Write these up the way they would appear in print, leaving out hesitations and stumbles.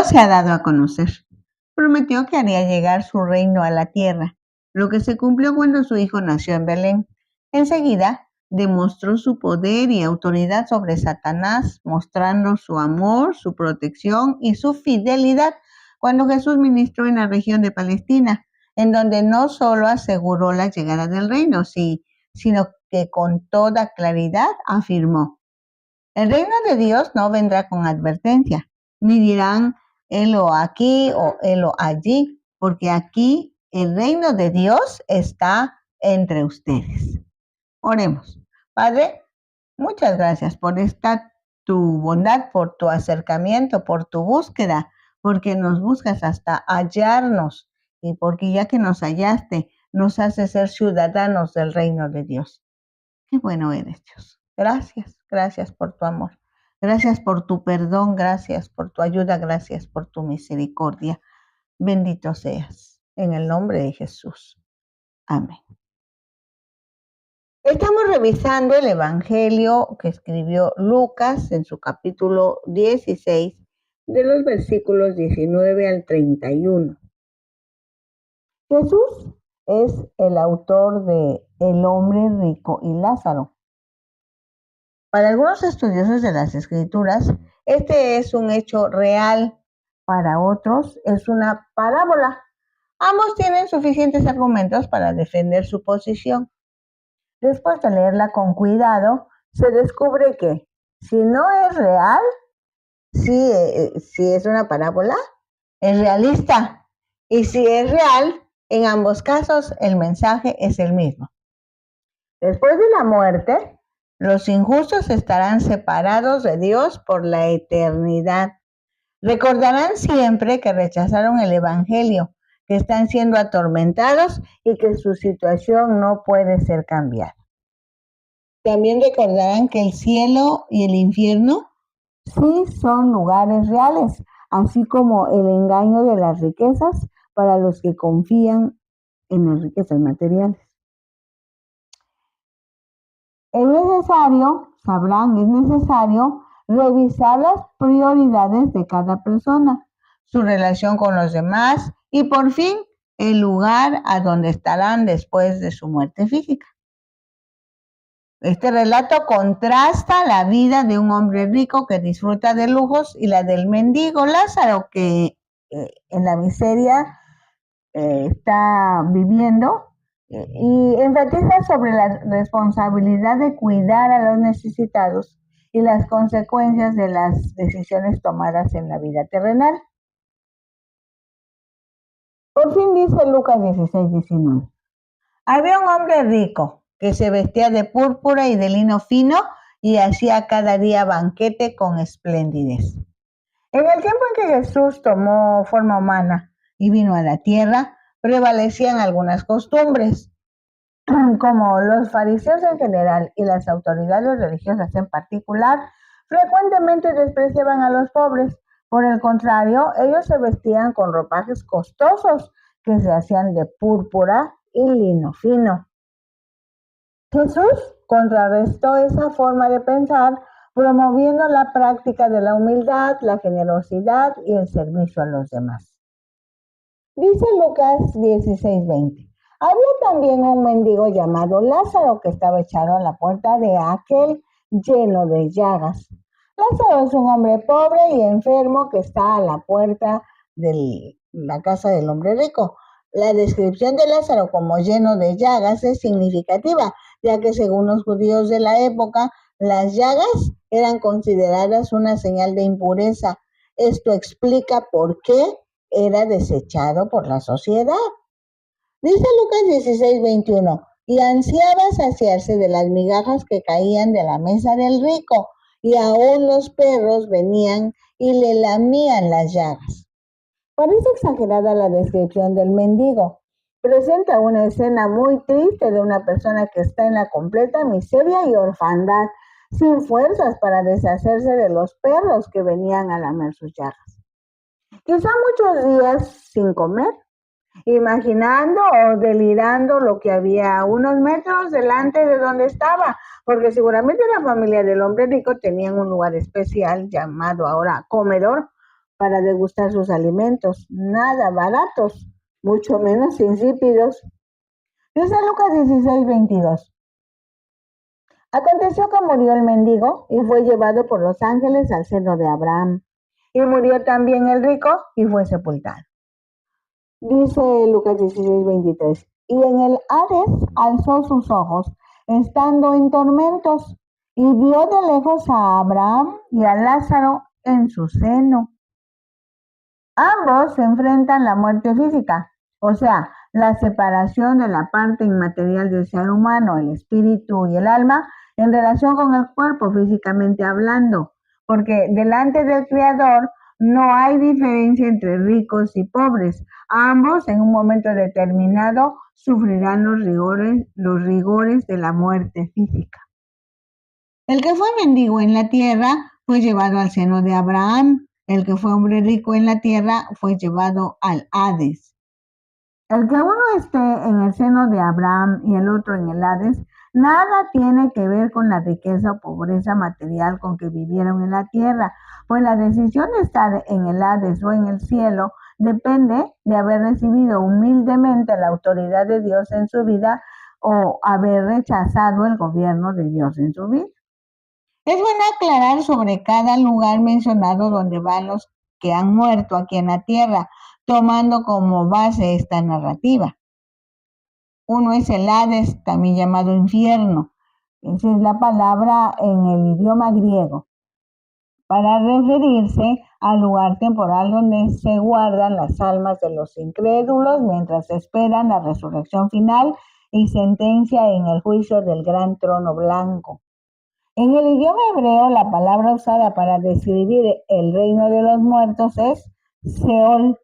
se ha dado a conocer. Prometió que haría llegar su reino a la tierra, lo que se cumplió cuando su hijo nació en Belén. Enseguida demostró su poder y autoridad sobre Satanás, mostrando su amor, su protección y su fidelidad cuando Jesús ministró en la región de Palestina, en donde no solo aseguró la llegada del reino, sino que con toda claridad afirmó: el reino de Dios no vendrá con advertencia, ni dirán helo aquí o helo allí, porque aquí el reino de Dios está entre ustedes. Oremos. Padre, muchas gracias por esta tu bondad, por tu acercamiento, por tu búsqueda, porque nos buscas hasta hallarnos y porque ya que nos hallaste, nos haces ser ciudadanos del reino de Dios. Qué bueno eres, Dios. Gracias por tu amor. Gracias por tu perdón, gracias por tu ayuda, gracias por tu misericordia. Bendito seas. En el nombre de Jesús. Amén. Estamos revisando el Evangelio que escribió Lucas en su capítulo 16, de los versículos 19 al 31. Jesús es el autor de El hombre rico y Lázaro. Para algunos estudiosos de las Escrituras, este es un hecho real. Para otros, es una parábola. Ambos tienen suficientes argumentos para defender su posición. Después de leerla con cuidado, se descubre que si no es real, si es una parábola, es realista. Y si es real, en ambos casos el mensaje es el mismo. Después de la muerte, los injustos estarán separados de Dios por la eternidad. Recordarán siempre que rechazaron el Evangelio, que están siendo atormentados y que su situación no puede ser cambiada. También recordarán que el cielo y el infierno sí son lugares reales, así como el engaño de las riquezas para los que confían en las riquezas materiales. Es necesario revisar las prioridades de cada persona, su relación con los demás y por fin el lugar a donde estarán después de su muerte física. Este relato contrasta la vida de un hombre rico que disfruta de lujos y la del mendigo Lázaro que en la miseria está viviendo, y enfatiza sobre la responsabilidad de cuidar a los necesitados y las consecuencias de las decisiones tomadas en la vida terrenal. Por fin dice Lucas 16:19. Había un hombre rico que se vestía de púrpura y de lino fino y hacía cada día banquete con esplendidez. En el tiempo en que Jesús tomó forma humana y vino a la tierra, prevalecían algunas costumbres, como los fariseos en general y las autoridades religiosas en particular, frecuentemente despreciaban a los pobres. Por el contrario, ellos se vestían con ropajes costosos que se hacían de púrpura y lino fino. Jesús contrarrestó esa forma de pensar, promoviendo la práctica de la humildad, la generosidad y el servicio a los demás. Dice Lucas 16:20. Había también un mendigo llamado Lázaro que estaba echado a la puerta de aquel lleno de llagas. Lázaro es un hombre pobre y enfermo que está a la puerta de la casa del hombre rico. La descripción de Lázaro como lleno de llagas es significativa, ya que según los judíos de la época, las llagas eran consideradas una señal de impureza. Esto explica por qué era desechado por la sociedad. Dice Lucas 16:21, y ansiaba saciarse de las migajas que caían de la mesa del rico, y aún los perros venían y le lamían las llagas. Parece exagerada la descripción del mendigo. Presenta una escena muy triste de una persona que está en la completa miseria y orfandad, sin fuerzas para deshacerse de los perros que venían a lamer sus llagas. Quizá muchos días sin comer, imaginando o delirando lo que había a unos metros delante de donde estaba, porque seguramente la familia del hombre rico tenía un lugar especial llamado ahora comedor, para degustar sus alimentos, nada baratos, mucho menos insípidos. Dice Lucas 16:22. Aconteció que murió el mendigo y fue llevado por los ángeles al seno de Abraham. Y murió también el rico y fue sepultado. Dice Lucas 16:23. Y en el Hades alzó sus ojos, estando en tormentos, y vio de lejos a Abraham y a Lázaro en su seno. Ambos se enfrentan la muerte física, o sea, la separación de la parte inmaterial del ser humano, el espíritu y el alma, en relación con el cuerpo físicamente hablando, porque delante del Creador no hay diferencia entre ricos y pobres. Ambos en un momento determinado sufrirán los rigores de la muerte física. El que fue mendigo en la tierra fue llevado al seno de Abraham. El que fue hombre rico en la tierra fue llevado al Hades. El que uno esté en el seno de Abraham y el otro en el Hades, nada tiene que ver con la riqueza o pobreza material con que vivieron en la tierra, pues la decisión de estar en el Hades o en el cielo depende de haber recibido humildemente la autoridad de Dios en su vida o haber rechazado el gobierno de Dios en su vida. Es bueno aclarar sobre cada lugar mencionado donde van los que han muerto aquí en la tierra, tomando como base esta narrativa. Uno es el Hades, también llamado infierno. Esa es la palabra en el idioma griego, para referirse al lugar temporal donde se guardan las almas de los incrédulos mientras esperan la resurrección final y sentencia en el juicio del gran trono blanco. En el idioma hebreo, la palabra usada para describir el reino de los muertos es Seol.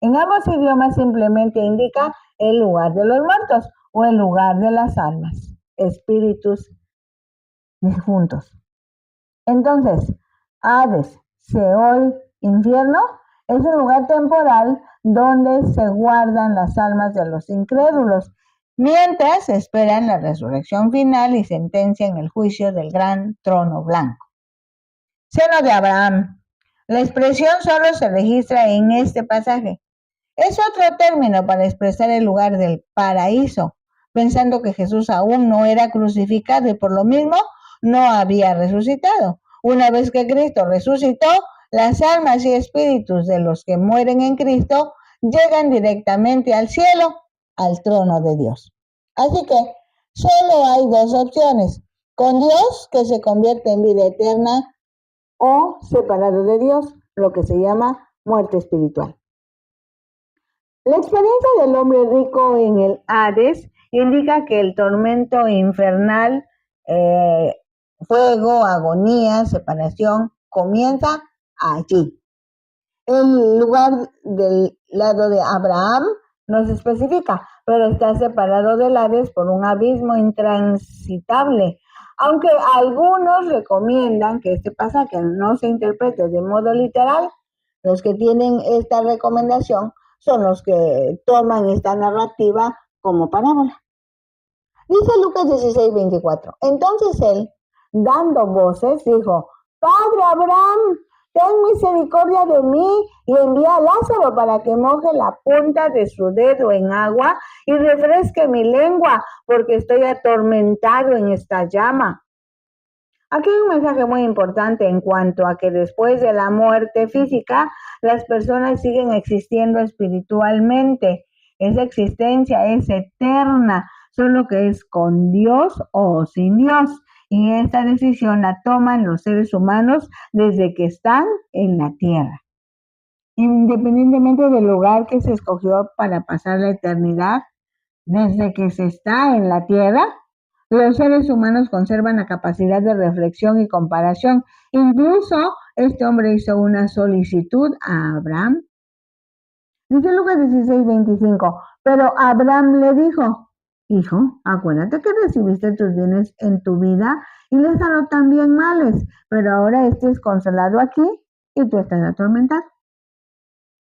En ambos idiomas simplemente indica el lugar de los muertos o el lugar de las almas, espíritus difuntos. Entonces, Hades, Seol, infierno, es un lugar temporal donde se guardan las almas de los incrédulos, mientras esperan la resurrección final y sentencia en el juicio del gran trono blanco. Seno de Abraham. La expresión solo se registra en este pasaje. Es otro término para expresar el lugar del paraíso, pensando que Jesús aún no era crucificado y por lo mismo no había resucitado. Una vez que Cristo resucitó, las almas y espíritus de los que mueren en Cristo llegan directamente al cielo, al trono de Dios. Así que solo hay dos opciones: con Dios, que se convierte en vida eterna, o separado de Dios, lo que se llama muerte espiritual. La experiencia del hombre rico en el Hades indica que el tormento infernal, fuego, agonía, separación, comienza allí. El lugar del lado de Abraham no se especifica, pero está separado del Hades por un abismo intransitable. Aunque algunos recomiendan que este pasaje no se interprete de modo literal, los que tienen esta recomendación son los que toman esta narrativa como parábola. Dice Lucas 16:24. Entonces él, dando voces, dijo: Padre Abraham, ten misericordia de mí y envía a Lázaro para que moje la punta de su dedo en agua y refresque mi lengua, porque estoy atormentado en esta llama. Aquí hay un mensaje muy importante en cuanto a que después de la muerte física, las personas siguen existiendo espiritualmente. Esa existencia es eterna, solo que es con Dios o sin Dios. Y esta decisión la toman los seres humanos desde que están en la tierra. Independientemente del lugar que se escogió para pasar la eternidad, desde que se está en la tierra, los seres humanos conservan la capacidad de reflexión y comparación. Incluso este hombre hizo una solicitud a Abraham. Dice Lucas 16:25, pero Abraham le dijo: Hijo, acuérdate que recibiste tus bienes en tu vida y Lázaro también males, pero ahora estés consolado aquí y tú estás atormentado.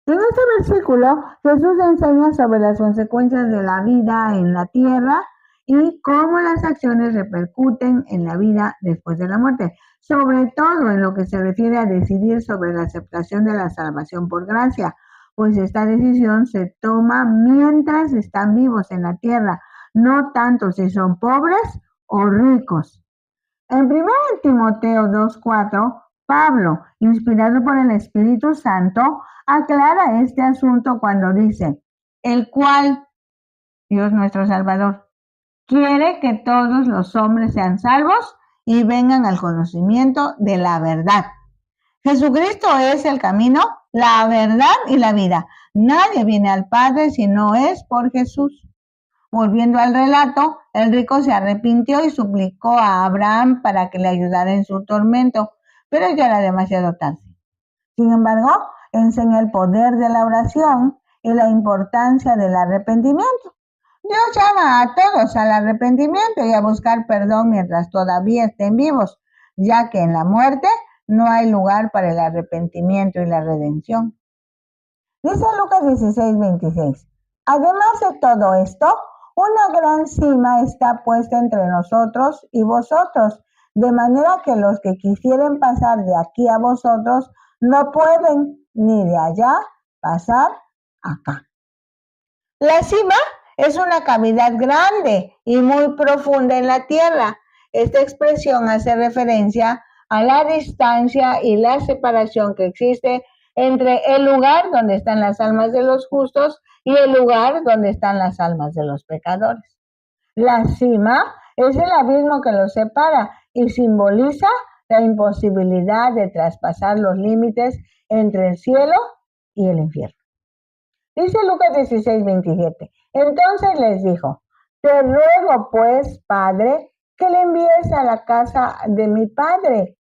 En este versículo, Jesús enseña sobre las consecuencias de la vida en la tierra y cómo las acciones repercuten en la vida después de la muerte, sobre todo en lo que se refiere a decidir sobre la aceptación de la salvación por gracia, pues esta decisión se toma mientras están vivos en la tierra, no tanto si son pobres o ricos. En 1 Timoteo 2:4, Pablo, inspirado por el Espíritu Santo, aclara este asunto cuando dice, el cual, Dios nuestro Salvador, quiere que todos los hombres sean salvos y vengan al conocimiento de la verdad. Jesucristo es el camino, la verdad y la vida. Nadie viene al Padre si no es por Jesús. Volviendo al relato, el rico se arrepintió y suplicó a Abraham para que le ayudara en su tormento, pero ya era demasiado tarde. Sin embargo, enseña el poder de la oración y la importancia del arrepentimiento. Dios llama a todos al arrepentimiento y a buscar perdón mientras todavía estén vivos, ya que en la muerte no hay lugar para el arrepentimiento y la redención. Dice Lucas 16:26. Además de todo esto, una gran cima está puesta entre nosotros y vosotros, de manera que los que quisieren pasar de aquí a vosotros no pueden, ni de allá pasar acá. La cima es una cavidad grande y muy profunda en la tierra. Esta expresión hace referencia a la distancia y la separación que existe entre el lugar donde están las almas de los justos y el lugar donde están las almas de los pecadores. La cima es el abismo que los separa y simboliza la imposibilidad de traspasar los límites entre el cielo y el infierno. Dice Lucas 16:27. Entonces les dijo, te ruego pues, Padre, que le envíes a la casa de mi Padre.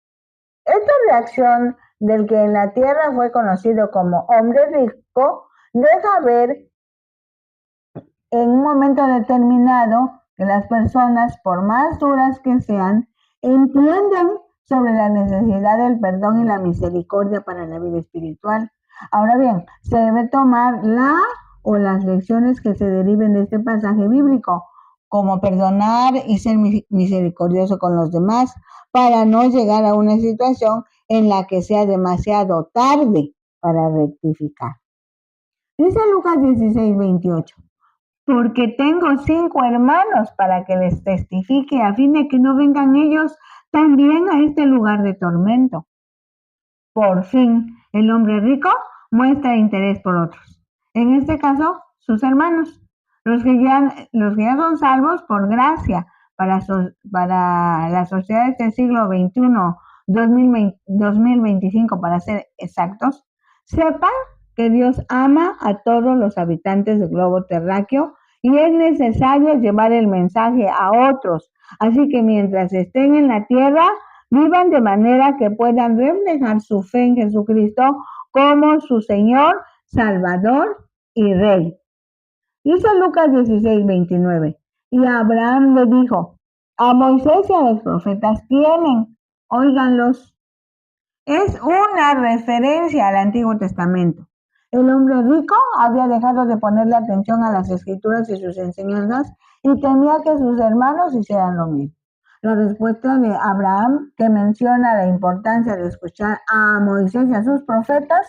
Esta reacción del que en la tierra fue conocido como hombre rico deja ver en un momento determinado que las personas, por más duras que sean, entienden sobre la necesidad del perdón y la misericordia para la vida espiritual. Ahora bien, se debe tomar las lecciones que se deriven de este pasaje bíblico, como perdonar y ser misericordioso con los demás, para no llegar a una situación en la que sea demasiado tarde para rectificar. Dice Lucas 16:28. Porque tengo 5 hermanos para que les testifique a fin de que no vengan ellos también a este lugar de tormento. Por fin, el hombre rico muestra interés por otros. En este caso, sus hermanos, los que ya son salvos por gracia para las sociedades del siglo XXI, 2025 para ser exactos, sepan que Dios ama a todos los habitantes del globo terráqueo y es necesario llevar el mensaje a otros. Así que mientras estén en la tierra, vivan de manera que puedan reflejar su fe en Jesucristo como su Señor, Salvador y Rey. Dice Lucas 16:29. Y Abraham le dijo, a Moisés y a los profetas tienen, óiganlos. Es una referencia al Antiguo Testamento. El hombre rico había dejado de ponerle atención a las escrituras y sus enseñanzas y temía que sus hermanos hicieran lo mismo. La respuesta de Abraham, que menciona la importancia de escuchar a Moisés y a sus profetas,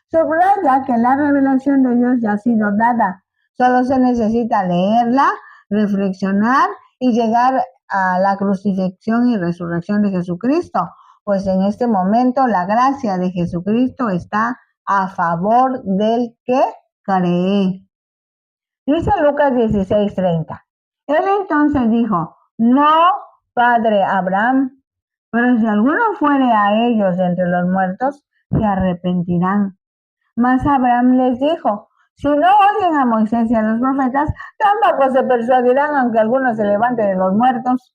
subraya que la revelación de Dios ya ha sido dada. Solo se necesita leerla, reflexionar y llegar a la crucifixión y resurrección de Jesucristo, pues en este momento la gracia de Jesucristo está a favor del que cree. Dice Lucas 16:30. Él entonces dijo, no, padre Abraham, pero si alguno fuere a ellos entre los muertos, se arrepentirán. Mas Abraham les dijo, si no oyen a Moisés y a los profetas, tampoco se persuadirán aunque alguno se levante de los muertos.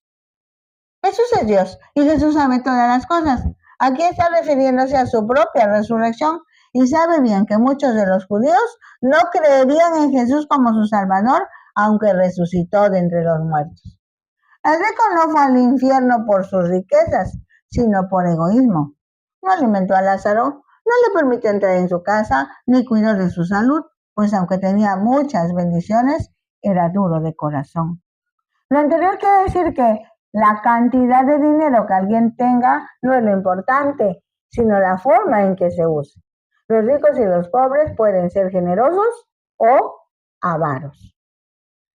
Jesús es Dios y Jesús sabe todas las cosas. Aquí está refiriéndose a su propia resurrección y sabe bien que muchos de los judíos no creerían en Jesús como su Salvador, aunque resucitó de entre los muertos. El rico no fue al infierno por sus riquezas, sino por egoísmo. No alimentó a Lázaro, no le permitió entrar en su casa, ni cuidó de su salud, pues aunque tenía muchas bendiciones, era duro de corazón. Lo anterior quiere decir que la cantidad de dinero que alguien tenga no es lo importante, sino la forma en que se use. Los ricos y los pobres pueden ser generosos o avaros.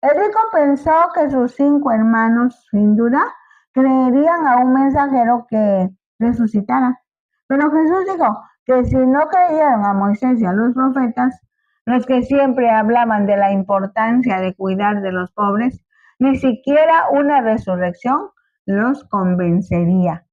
El rico pensó que sus 5 hermanos, sin duda, creerían a un mensajero que resucitara. Pero Jesús dijo que si no creyeron a Moisés y a los profetas, los que siempre hablaban de la importancia de cuidar de los pobres, ni siquiera una resurrección los convencería.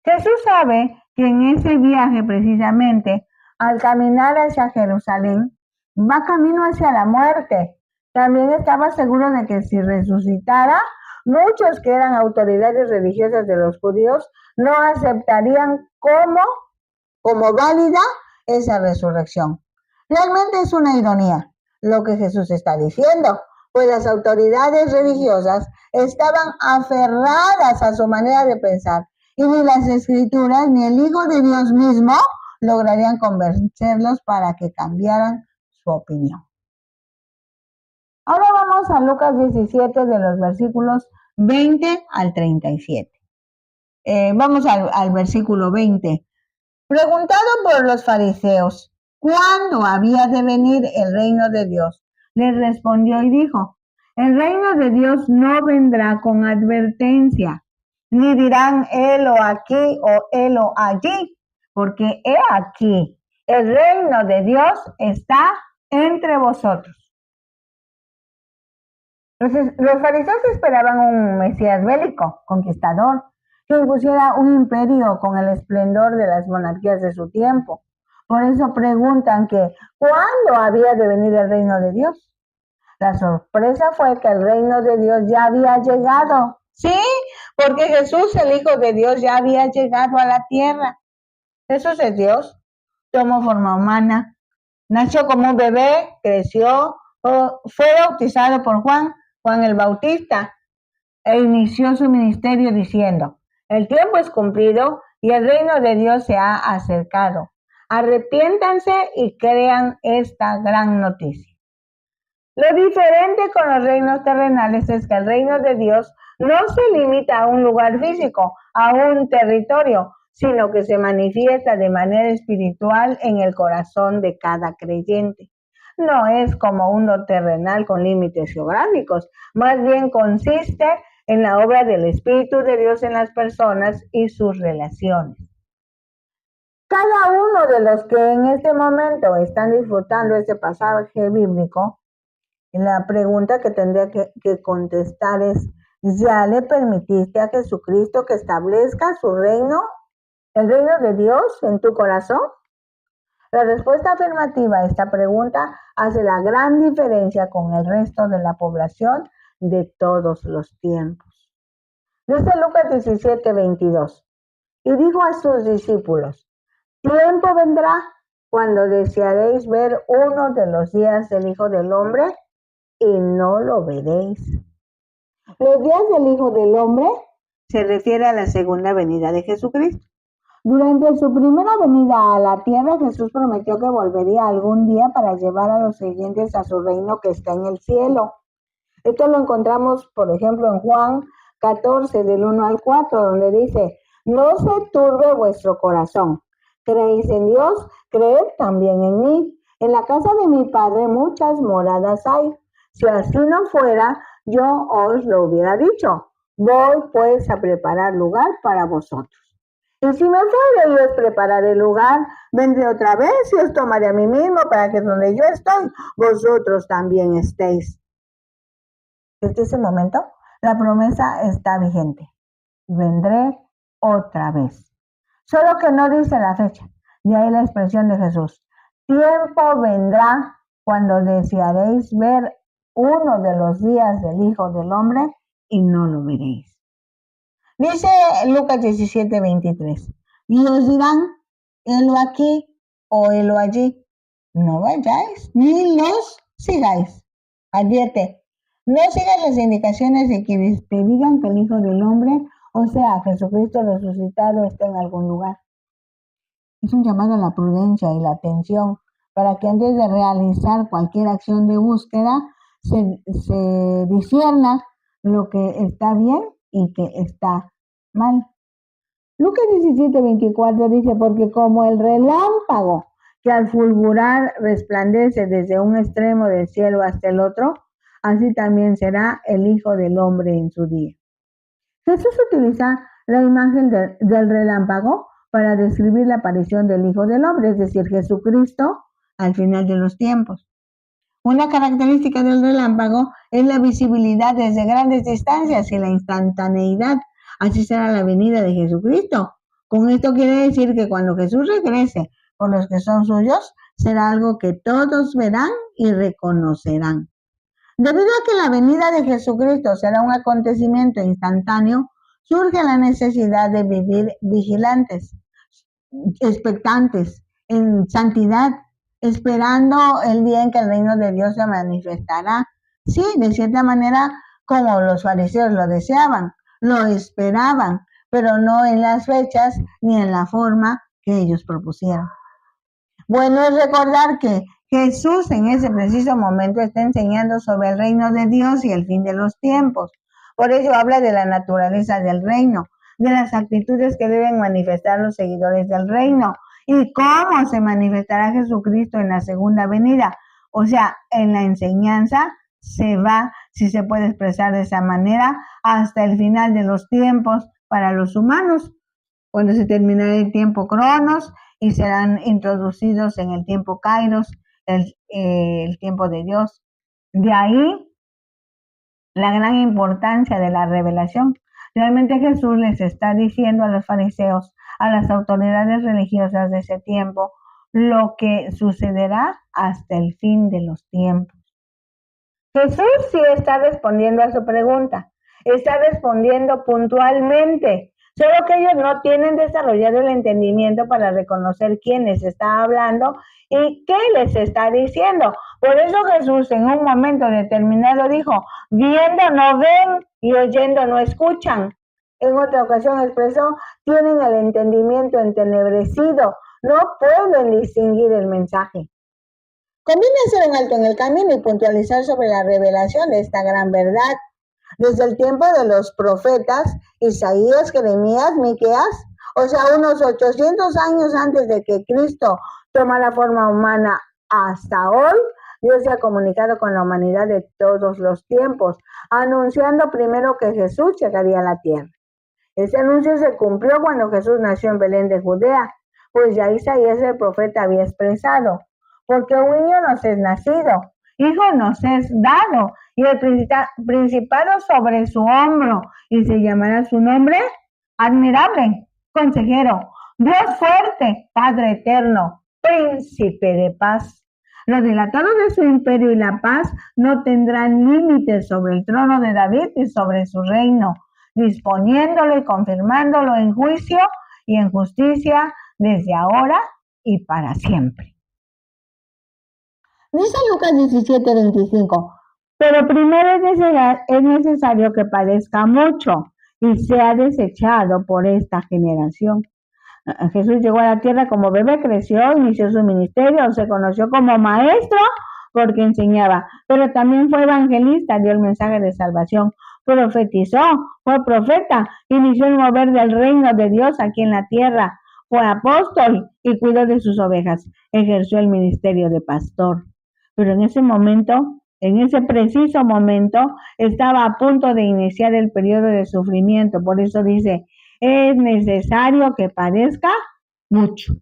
Jesús sabe que en ese viaje precisamente, al caminar hacia Jerusalén, va camino hacia la muerte. También estaba seguro de que si resucitara, muchos que eran autoridades religiosas de los judíos no aceptarían como válida esa resurrección. Realmente es una ironía lo que Jesús está diciendo, pues las autoridades religiosas estaban aferradas a su manera de pensar y ni las Escrituras ni el Hijo de Dios mismo lograrían convencerlos para que cambiaran su opinión. Ahora vamos a Lucas 17 de los versículos 20 al 37. Vamos al versículo 20. Preguntado por los fariseos, ¿cuándo había de venir el reino de Dios? Les respondió y dijo, el reino de Dios no vendrá con advertencia, ni dirán helo aquí o helo allí, porque he aquí, el reino de Dios está entre vosotros. Los fariseos esperaban un Mesías bélico, conquistador, que impusiera un imperio con el esplendor de las monarquías de su tiempo. Por eso preguntan que ¿cuándo había de venir el reino de Dios? La sorpresa fue que el reino de Dios ya había llegado. Sí, porque Jesús, el Hijo de Dios, ya había llegado a la tierra. Jesús es Dios, tomó forma humana, nació como un bebé, creció, fue bautizado por Juan el Bautista, e inició su ministerio diciendo, el tiempo es cumplido y el reino de Dios se ha acercado. Arrepiéntanse y crean esta gran noticia. Lo diferente con los reinos terrenales es que el reino de Dios no se limita a un lugar físico, a un territorio, sino que se manifiesta de manera espiritual en el corazón de cada creyente. No es como uno terrenal con límites geográficos, más bien consiste en la obra del Espíritu de Dios en las personas y sus relaciones. Cada uno de los que en este momento están disfrutando este pasaje bíblico, la pregunta que tendría que contestar es, ¿ya le permitiste a Jesucristo que establezca su reino, el reino de Dios en tu corazón? La respuesta afirmativa a esta pregunta hace la gran diferencia con el resto de la población de todos los tiempos. Dice Lucas 17:22, y dijo a sus discípulos, tiempo vendrá cuando desearéis ver uno de los días del Hijo del Hombre y no lo veréis. Los días del Hijo del Hombre se refiere a la segunda venida de Jesucristo. Durante su primera venida a la tierra, Jesús prometió que volvería algún día para llevar a los creyentes a su reino que está en el cielo. Esto lo encontramos, por ejemplo, en Juan 14, del 1 al 4, donde dice, no se turbe vuestro corazón. ¿Creéis en Dios? Creed también en mí. En la casa de mi Padre muchas moradas hay. Si así no fuera, yo os lo hubiera dicho. Voy pues a preparar lugar para vosotros. Y si me fuere y os prepararé lugar, vendré otra vez y os tomaré a mí mismo para que donde yo estoy, vosotros también estéis. Desde ese momento, la promesa está vigente. Vendré otra vez. Solo que no dice la fecha. De ahí la expresión de Jesús. Tiempo vendrá cuando desearéis ver uno de los días del Hijo del Hombre y no lo veréis. Dice Lucas 17:23, y os dirán, helo aquí o helo allí. No vayáis, ni los sigáis. Advierte, no sigas las indicaciones de quienes te digan que el Hijo del Hombre, o sea, Jesucristo resucitado, está en algún lugar. Es un llamado a la prudencia y la atención para que antes de realizar cualquier acción de búsqueda se discierna lo que está bien y que está mal. Lucas 17:24 dice, porque como el relámpago que al fulgurar resplandece desde un extremo del cielo hasta el otro, así también será el Hijo del Hombre en su día. Jesús utiliza la imagen del relámpago para describir la aparición del Hijo del Hombre, es decir, Jesucristo al final de los tiempos. Una característica del relámpago es la visibilidad desde grandes distancias y la instantaneidad. Así será la venida de Jesucristo. Con esto quiere decir que cuando Jesús regrese por los que son suyos, será algo que todos verán y reconocerán. Debido a que la venida de Jesucristo será un acontecimiento instantáneo, surge la necesidad de vivir vigilantes, expectantes, en santidad, esperando el día en que el reino de Dios se manifestará. Sí, de cierta manera, como los fariseos lo deseaban, lo esperaban, pero no en las fechas ni en la forma que ellos propusieron. Bueno es recordar que Jesús en ese preciso momento está enseñando sobre el reino de Dios y el fin de los tiempos. Por ello habla de la naturaleza del reino, de las actitudes que deben manifestar los seguidores del reino y cómo se manifestará Jesucristo en la segunda venida. O sea, en la enseñanza se va, si se puede expresar de esa manera, hasta el final de los tiempos para los humanos, cuando se terminará el tiempo Cronos y serán introducidos en el tiempo Kairos, el tiempo de Dios. De ahí la gran importancia de la revelación. Realmente Jesús les está diciendo a los fariseos, a las autoridades religiosas de ese tiempo, lo que sucederá hasta el fin de los tiempos. Jesús sí está respondiendo a su pregunta, está respondiendo puntualmente, solo que ellos no tienen desarrollado el entendimiento para reconocer quién les está hablando y qué les está diciendo. Por eso Jesús en un momento determinado dijo, viendo no ven y oyendo no escuchan. En otra ocasión expresó, tienen el entendimiento entenebrecido, no pueden distinguir el mensaje. Conviene hacer un alto en el camino y puntualizar sobre la revelación de esta gran verdad. Desde el tiempo de los profetas, Isaías, Jeremías, Miqueas, o sea, unos 800 años antes de que Cristo tomara forma humana hasta hoy, Dios se ha comunicado con la humanidad de todos los tiempos, anunciando primero que Jesús llegaría a la tierra. Ese anuncio se cumplió cuando Jesús nació en Belén de Judea, pues ya Isaías el profeta había expresado, porque un niño nos es nacido, hijo nos es dado, y el principado sobre su hombro, y se llamará su nombre admirable, consejero, Dios fuerte, Padre eterno, príncipe de paz. Los dilatados de su imperio y la paz no tendrán límites sobre el trono de David y sobre su reino, disponiéndolo y confirmándolo en juicio y en justicia desde ahora y para siempre. Dice Lucas 17:25, pero primero es necesario que padezca mucho y sea desechado por esta generación. Jesús llegó a la tierra como bebé, creció, inició su ministerio, se conoció como maestro porque enseñaba, pero también fue evangelista, dio el mensaje de salvación, profetizó, fue profeta, inició el mover del reino de Dios aquí en la tierra, fue apóstol y cuidó de sus ovejas, ejerció el ministerio de pastor. Pero en ese momento, en ese preciso momento, estaba a punto de iniciar el periodo de sufrimiento. Por eso dice, es necesario que padezca mucho.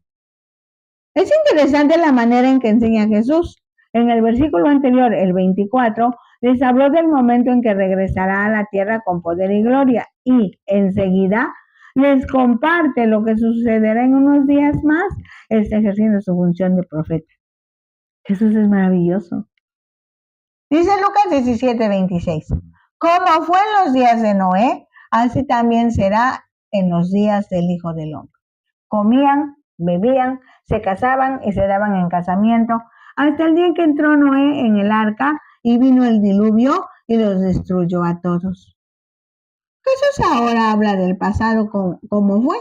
Es interesante la manera en que enseña Jesús. En el versículo anterior, el 24, les habló del momento en que regresará a la tierra con poder y gloria. Y enseguida les comparte lo que sucederá en unos días más. Está ejerciendo su función de profeta. Jesús es maravilloso. Dice Lucas 17:26, como fue en los días de Noé, así también será en los días del Hijo del Hombre. Comían, bebían, se casaban y se daban en casamiento, hasta el día en que entró Noé en el arca y vino el diluvio y los destruyó a todos. Jesús ahora habla del pasado como fue.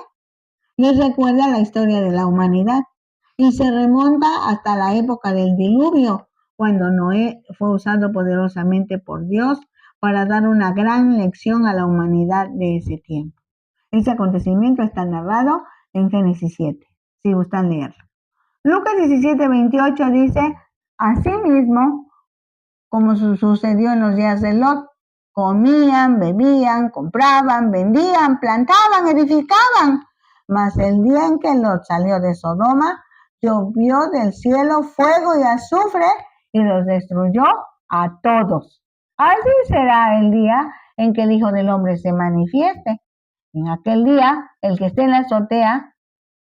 Les recuerda la historia de la humanidad y se remonta hasta la época del diluvio, cuando Noé fue usado poderosamente por Dios para dar una gran lección a la humanidad de ese tiempo. Ese acontecimiento está narrado en Génesis 7, si gustan leerlo. Lucas 17:28 dice, asimismo, como sucedió en los días de Lot, comían, bebían, compraban, vendían, plantaban, edificaban. Mas el día en que Lot salió de Sodoma, llovió del cielo fuego y azufre y los destruyó a todos. Así será el día en que el Hijo del Hombre se manifieste. En aquel día, el que esté en la azotea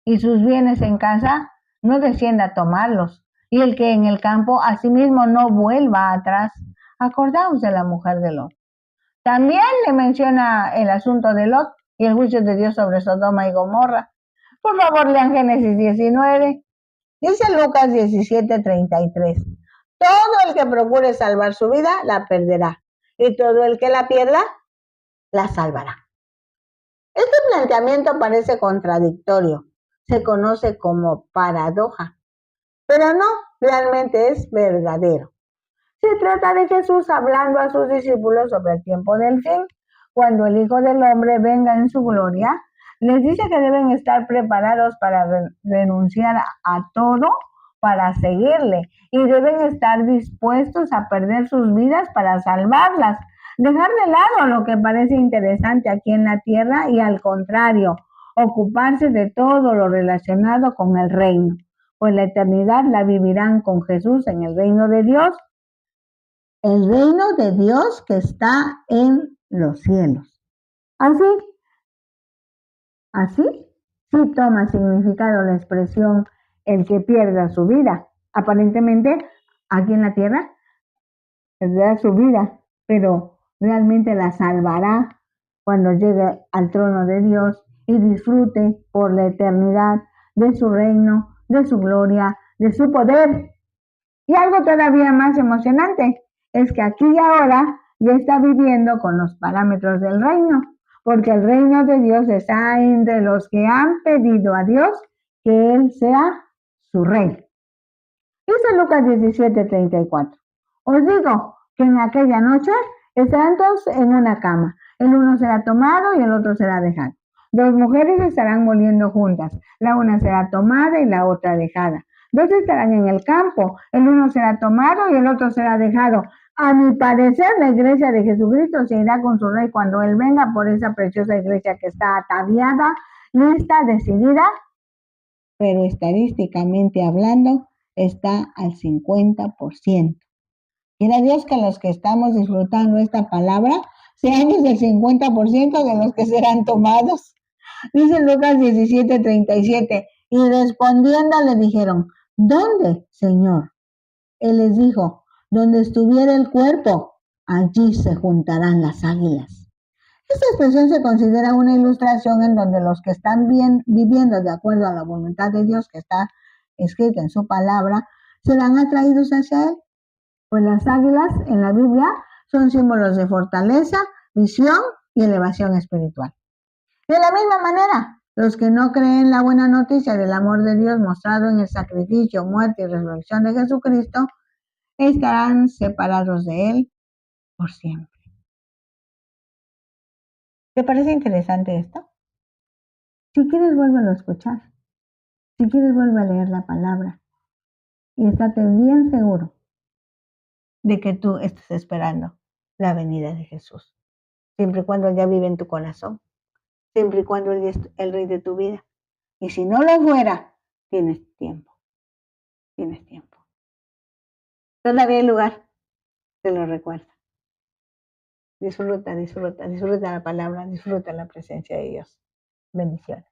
y sus bienes en casa, no descienda a tomarlos, y el que en el campo asimismo no vuelva atrás. Acordaos de la mujer de Lot. También le menciona el asunto de Lot y el juicio de Dios sobre Sodoma y Gomorra. Por favor, lean Génesis 19. Dice Lucas 17:33. Todo el que procure salvar su vida, la perderá. Y todo el que la pierda, la salvará. Este planteamiento parece contradictorio. Se conoce como paradoja. Pero no, realmente es verdadero. Se trata de Jesús hablando a sus discípulos sobre el tiempo del fin. Cuando el Hijo del Hombre venga en su gloria, les dice que deben estar preparados para renunciar a todo para seguirle y deben estar dispuestos a perder sus vidas para salvarlas. Dejar de lado lo que parece interesante aquí en la tierra y al contrario, ocuparse de todo lo relacionado con el reino, pues la eternidad la vivirán con Jesús en el reino de Dios. El reino de Dios que está en los cielos. Así sí toma significado la expresión el que pierda su vida. Aparentemente, aquí en la tierra, perderá su vida, pero realmente la salvará cuando llegue al trono de Dios y disfrute por la eternidad de su reino, de su gloria, de su poder. Y algo todavía más emocionante es que aquí y ahora ya está viviendo con los parámetros del reino, porque el reino de Dios está entre los que han pedido a Dios que Él sea su rey. Dice Lucas 17:34. Os digo que en aquella noche estarán todos en una cama. El uno será tomado y el otro será dejado. Dos mujeres estarán moliendo juntas. La una será tomada y la otra dejada. Dos estarán en el campo. El uno será tomado y el otro será dejado. A mi parecer, la iglesia de Jesucristo se irá con su rey cuando Él venga por esa preciosa iglesia que está ataviada, lista, decidida, pero estadísticamente hablando, está al 50%. Quiera Dios que los que estamos disfrutando esta palabra seamos el 50% de los que serán tomados. Dice Lucas 17:37, y respondiendo le dijeron, ¿dónde, Señor? Él les dijo, donde estuviera el cuerpo, allí se juntarán las águilas. Esta expresión se considera una ilustración en donde los que están viviendo de acuerdo a la voluntad de Dios que está escrita en su palabra, serán atraídos hacia Él. Pues las águilas en la Biblia son símbolos de fortaleza, visión y elevación espiritual. De la misma manera, los que no creen la buena noticia del amor de Dios mostrado en el sacrificio, muerte y resurrección de Jesucristo, estarán separados de Él por siempre. ¿Te parece interesante esto? Si quieres, vuélvelo a escuchar. Si quieres, vuelve a leer la palabra. Y estate bien seguro de que tú estás esperando la venida de Jesús. Siempre y cuando Él ya vive en tu corazón. Siempre y cuando Él es el rey de tu vida. Y si no lo fuera, tienes tiempo. Tienes tiempo. Todavía hay lugar. Te lo recuerdo. Disfruta la palabra, disfruta la presencia de Dios. Bendiciones.